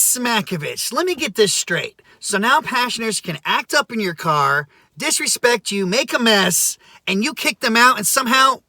Smakovich, let me get this straight. So now passioners can act up in your car, disrespect you, make a mess, and you kick them out and somehow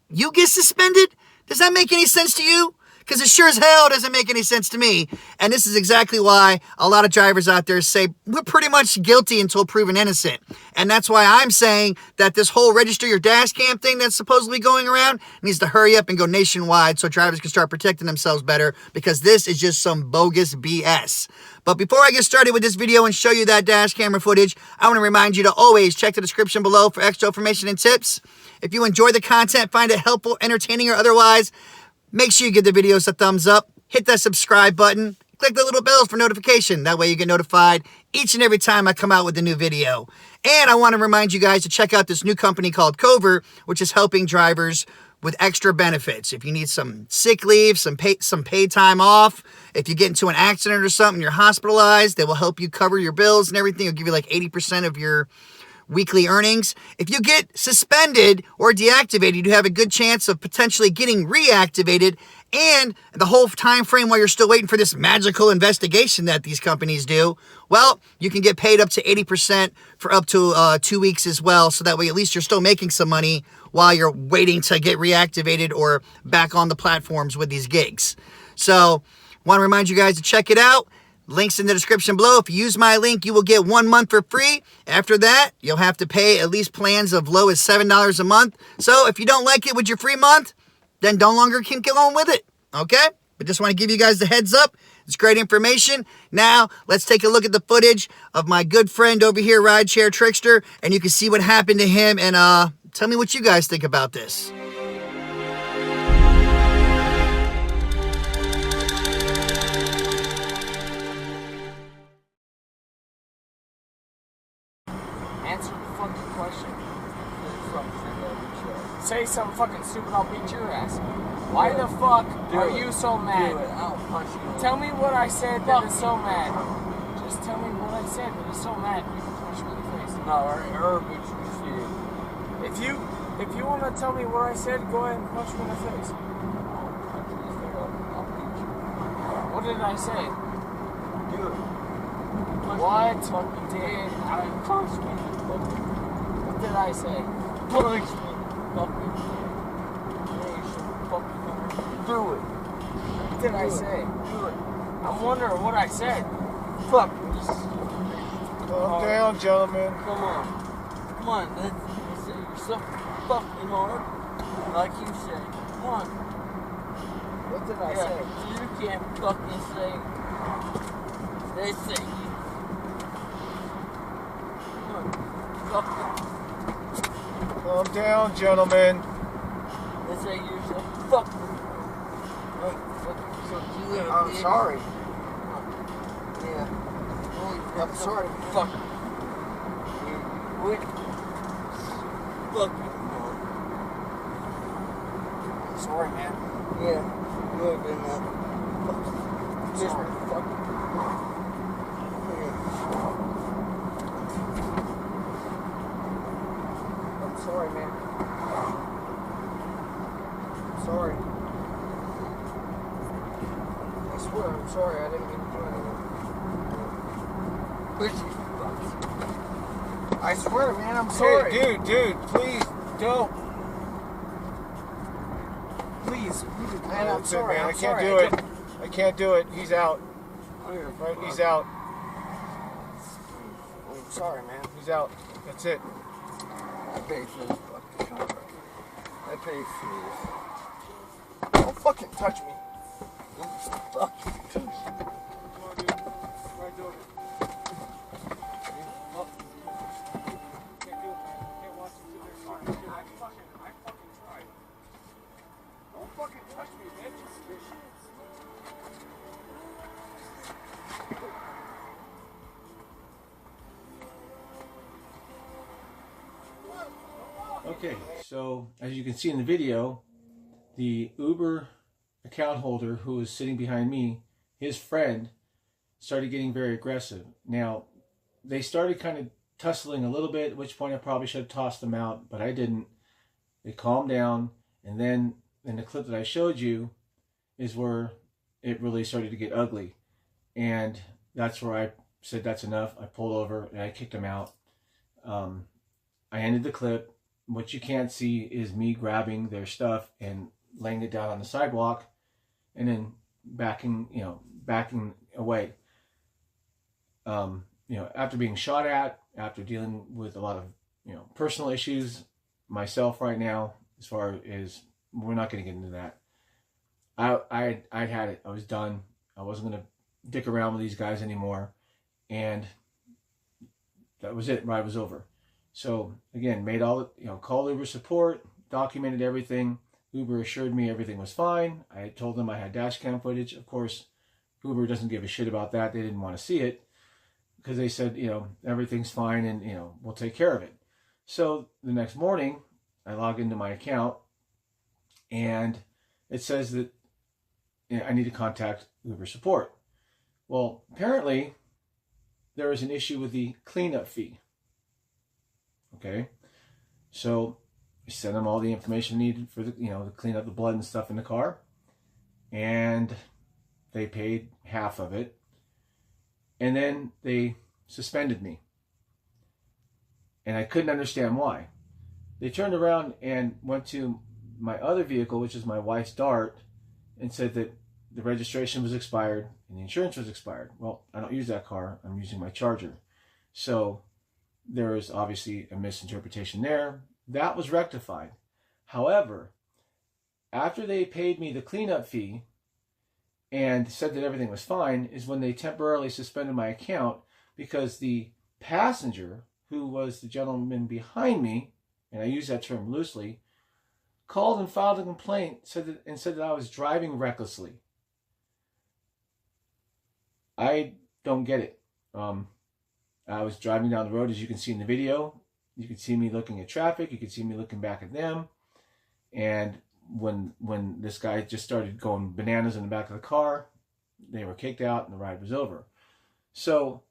you get suspended? Does that make any sense to you? Because it sure as hell doesn't make any sense to me. And this is exactly why a lot of drivers out there say we're pretty much guilty until proven innocent. And that's why I'm saying that this whole register your dash cam thing that's supposedly going around needs to hurry up and go nationwide so drivers can start protecting themselves better, because this is just some bogus BS. But before I get started with this video and show you that dash camera footage, I want to remind you to always check the description below for extra information and tips. If you enjoy the content, find it helpful, entertaining, or otherwise, make sure you give the videos a thumbs up, hit that subscribe button, click the little bells for notification. That way you get notified each and every time I come out with a new video. And I want to remind you guys to check out this new company called Kover, which is helping drivers with extra benefits. If you need some sick leave, some paid time off, if you get into an accident or something, you're hospitalized, they will help you cover your bills and everything. They'll give you like 80% of your weekly earnings. If you get suspended or deactivated, you have a good chance of potentially getting reactivated, and the whole time frame while you're still waiting for this magical investigation that these companies do, well, you can get paid up to 80% for up to 2 weeks as well, so that way at least you're still making some money while you're waiting to get reactivated or back on the platforms with these gigs. So want to remind you guys to check it out. Links in the description below. If you use my link, you will get 1 month for free. After that, you'll have to pay at least plans of low as $7 a month. So if you don't like it with your free month, then don't longer keep going with it. Okay? But just want to give you guys the heads up. It's great information. Now, let's take a look at the footage of my good friend over here, Rideshare Trickster, and you can see what happened to him, and tell me what you guys think about this. Answer the fucking question. Say something fucking stupid, I'll beat your ass. Why the fuck are you so mad? Do it. I'll punch you. Tell me what I said that is so mad. Just tell me what I said that is so mad. You can punch me in the face. No, or beat you. If you want to tell me what I said, go ahead and punch me in the face. I'll beat you. What did I say? Do it. What did I punch me? What did I say? Punch me. Fucking. Do it. What did I say? Do it. I'm wondering what I said. Fuck. Calm down, gentlemen. Come on. Come on. You're so fucking hard. Like you say. Come on. What did I say? You can't fucking say. They say you. Come on. Calm down, gentlemen. They say you're so fucking. I'm sorry. Yeah. I'm sorry. Fuck. Wait. Fuck. I'm sorry, man. Yeah. You have been just Sorry. fucking. I'm sorry, man. I'm sorry. I swear, I'm sorry. I didn't mean to do anything. I swear, man, I'm sorry. Hey, dude, please don't. Please, man, I'm That's it, sorry. man. I'm I can't sorry. do it. I can't do it. He's out. Right? He's out. I'm sorry, man. He's out. That's it. I paid for this fucking contract. I paid for this. Don't fucking touch me. Fucking touch me. Come on, dude. Right over. Can't do it, man. Can't watch him sit there. I fucking tried. Don't fucking touch me, man. Okay, so as you can see in the video, the Uber account holder who was sitting behind me, his friend, started getting very aggressive. Now, they started kind of tussling a little bit, at which point I probably should have tossed them out, but I didn't. They calmed down, and then in the clip that I showed you is where it really started to get ugly. And that's where I said that's enough. I pulled over and I kicked him out. I ended the clip. What you can't see is me grabbing their stuff and laying it down on the sidewalk and then backing away. After being shot at, after dealing with a lot of, personal issues myself right now, as far as, we're not going to get into that. I had it. I was done. I wasn't going to dick around with these guys anymore. And that was it. Ride was over. So again, made all the, called Uber support, documented everything. Uber assured me everything was fine. I told them I had dash cam footage. Of course, Uber doesn't give a shit about that. They didn't want to see it because they said, everything's fine and, we'll take care of it. So the next morning, I log into my account and it says that I need to contact Uber support. Well, apparently there was an issue with the cleanup fee. Okay, so I sent them all the information needed for the, to clean up the blood and stuff in the car, and they paid half of it, and then they suspended me, and I couldn't understand why. They turned around and went to my other vehicle, which is my wife's Dart, and said that the registration was expired and the insurance was expired. Well, I don't use that car. I'm using my Charger. So there was obviously a misinterpretation there. That was rectified. However, after they paid me the cleanup fee and said that everything was fine is when they temporarily suspended my account because the passenger, who was the gentleman behind me, and I use that term loosely, called and filed a complaint said that I was driving recklessly. I don't get it. I was driving down the road, as you can see in the video. You can see me looking at traffic. You can see me looking back at them. And when this guy just started going bananas in the back of the car, they were kicked out and the ride was over. So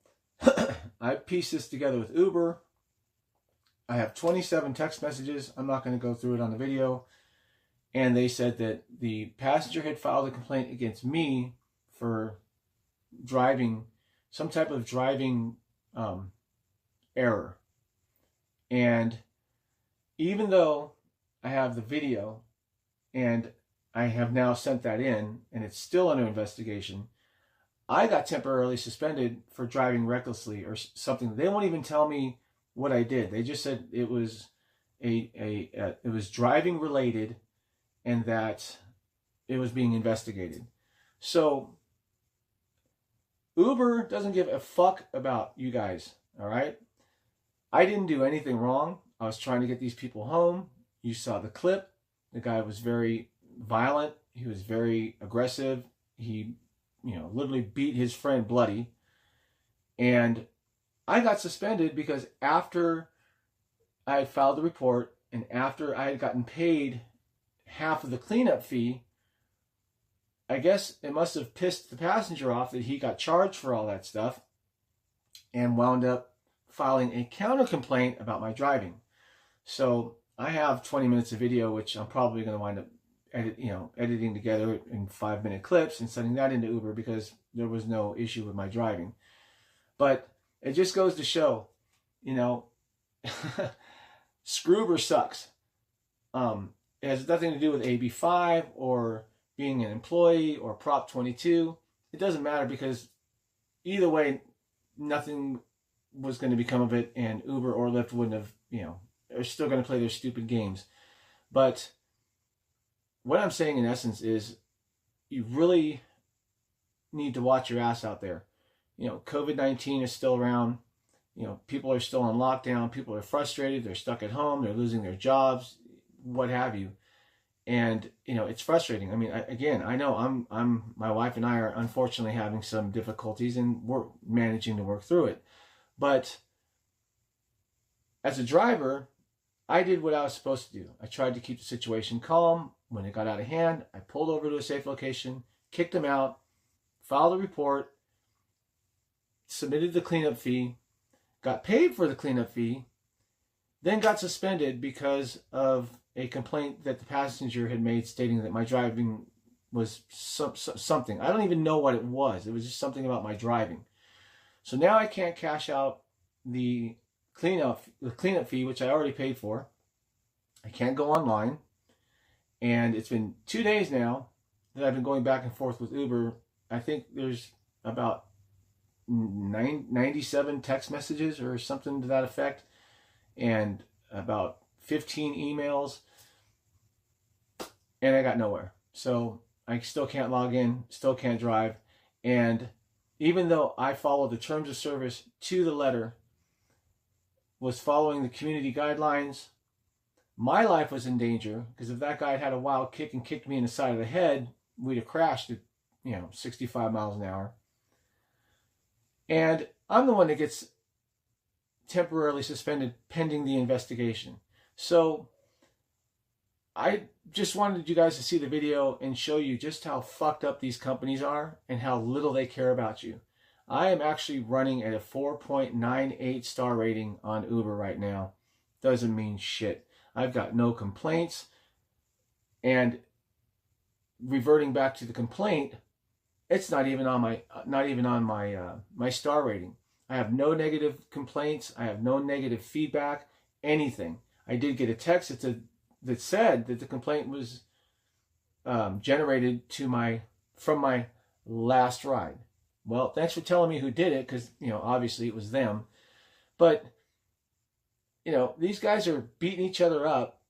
I pieced this together with Uber. I have 27 text messages. I'm not going to go through it on the video. And they said that the passenger had filed a complaint against me for driving, some type of driving error. And even though I have the video and I have now sent that in and it's still under investigation, I got temporarily suspended for driving recklessly or something. They won't even tell me what I did. They just said it was it was driving related and that it was being investigated. So Uber doesn't give a fuck about you guys, all right? I didn't do anything wrong. I was trying to get these people home. You saw the clip. The guy was very violent. He was very aggressive. He, literally beat his friend bloody. And I got suspended because after I had filed the report and after I had gotten paid half of the cleanup fee, I guess it must have pissed the passenger off that he got charged for all that stuff and wound up filing a counter complaint about my driving. So I have 20 minutes of video, which I'm probably going to wind up editing together in 5-minute clips and sending that into Uber because there was no issue with my driving. But it just goes to show, screw Uber sucks. It has nothing to do with AB5 or being an employee or Prop 22. It doesn't matter because either way, nothing was going to become of it, and Uber or Lyft wouldn't have, are still going to play their stupid games. But what I'm saying in essence is you really need to watch your ass out there. COVID-19 is still around. People are still on lockdown. People are frustrated. They're stuck at home. They're losing their jobs, what have you. And, it's frustrating. I mean, I know my wife and I are unfortunately having some difficulties and we're managing to work through it. But as a driver, I did what I was supposed to do. I tried to keep the situation calm. When it got out of hand, I pulled over to a safe location, kicked them out, filed a report, submitted the cleanup fee, got paid for the cleanup fee, then got suspended because of a complaint that the passenger had made stating that my driving was something. I don't even know what it was. It was just something about my driving. So now I can't cash out the cleanup fee, which I already paid for. I can't go online. And it's been 2 days now that I've been going back and forth with Uber. I think there's about 97 text messages or something to that effect, and about 15 emails, and I got nowhere. So I still can't log in, still can't drive. And even though I followed the terms of service to the letter, was following the community guidelines, my life was in danger, because if that guy had had a wild kick and kicked me in the side of the head, we'd have crashed at 65 miles an hour. And I'm the one that gets temporarily suspended pending the investigation. So I just wanted you guys to see the video and show you just how fucked up these companies are and how little they care about you. I am actually running at a 4.98 star rating on Uber right now. Doesn't mean shit. I've got no complaints. And reverting back to the complaint, it's not even on my star rating. I have no negative complaints. I have no negative feedback, anything. I did get a text that said that the complaint was generated from my last ride. Well, thanks for telling me who did it, because obviously it was them. But these guys are beating each other up.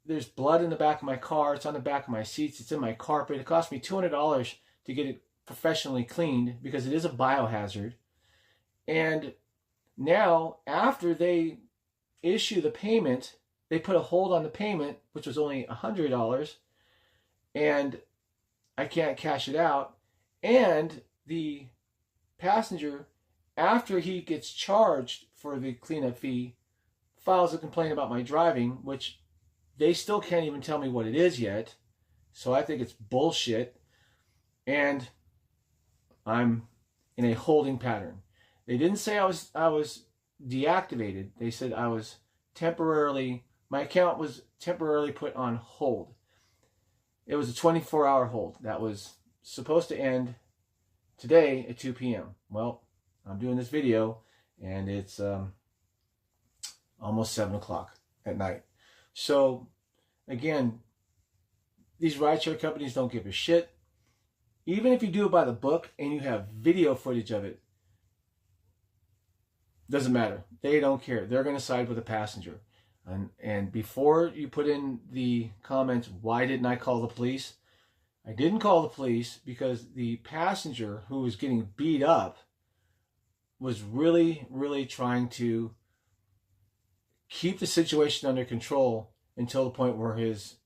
There's blood in the back of my car. It's on the back of my seats. It's in my carpet. It cost me $200 to get it professionally cleaned because it is a biohazard. And now, after they issue the payment, they put a hold on the payment, which was only $100, and I can't cash it out. And the passenger, after he gets charged for the cleanup fee, files a complaint about my driving, which they still can't even tell me what it is yet. So I think it's bullshit. And I'm in a holding pattern. They didn't say I was deactivated. They said I was my account was temporarily put on hold. It was a 24-hour hold. That was supposed to end today at 2 p.m. Well, I'm doing this video and it's almost 7 o'clock at night. So again, these rideshare companies don't give a shit. Even if you do it by the book and you have video footage of it, doesn't matter. They don't care. They're going to side with the passenger. And before you put in the comments, why didn't I call the police? I didn't call the police because the passenger who was getting beat up was really, really trying to keep the situation under control until the point where his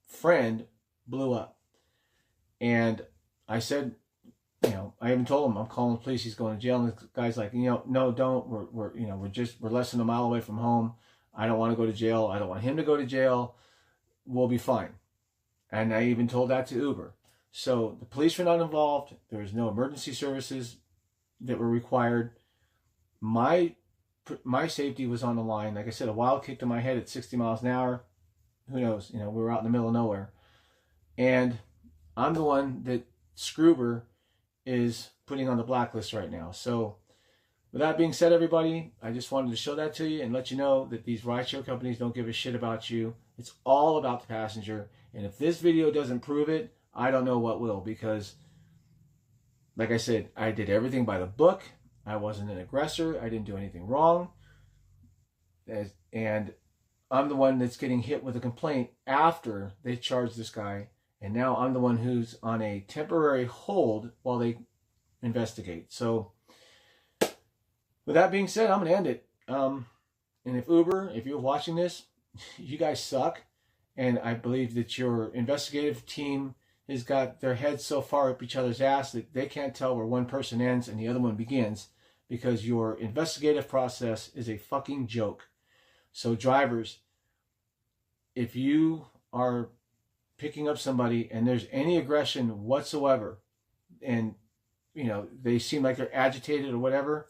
friend blew up. And I said, I even told him I'm calling the police. He's going to jail. And the guy's like, no, don't. We're less than a mile away from home. I don't want to go to jail. I don't want him to go to jail. We'll be fine. And I even told that to Uber. So the police were not involved. There was no emergency services that were required. My safety was on the line. Like I said, a wild kick to my head at 60 miles an hour. Who knows? We were out in the middle of nowhere. And I'm the one that Scroober is putting on the blacklist right now. So with that being said, everybody, I just wanted to show that to you and let you know that these rideshare companies don't give a shit about you. It's all about the passenger. And if this video doesn't prove it, I don't know what will, because like I said, I did everything by the book. I wasn't an aggressor. I didn't do anything wrong. And I'm the one that's getting hit with a complaint after they charged this guy. And now I'm the one who's on a temporary hold while they investigate. So with that being said, I'm going to end it. And if Uber, if you're watching this, you guys suck. And I believe that your investigative team has got their heads so far up each other's ass that they can't tell where one person ends and the other one begins, because your investigative process is a fucking joke. So drivers, if you are picking up somebody and there's any aggression whatsoever, and they seem like they're agitated or whatever,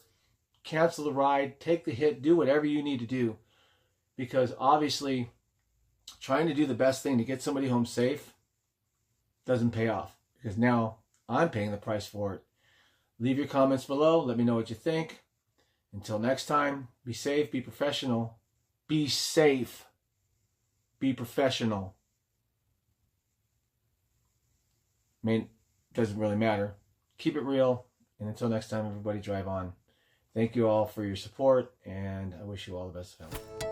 cancel the ride, take the hit, do whatever you need to do, because obviously trying to do the best thing to get somebody home safe doesn't pay off, because now I'm paying the price for it. Leave your comments below. Let me know what you think. Until next time, be safe, be professional. Be safe. Be professional. I mean, it doesn't really matter. Keep it real. And until next time, everybody drive on. Thank you all for your support, and I wish you all the best of health.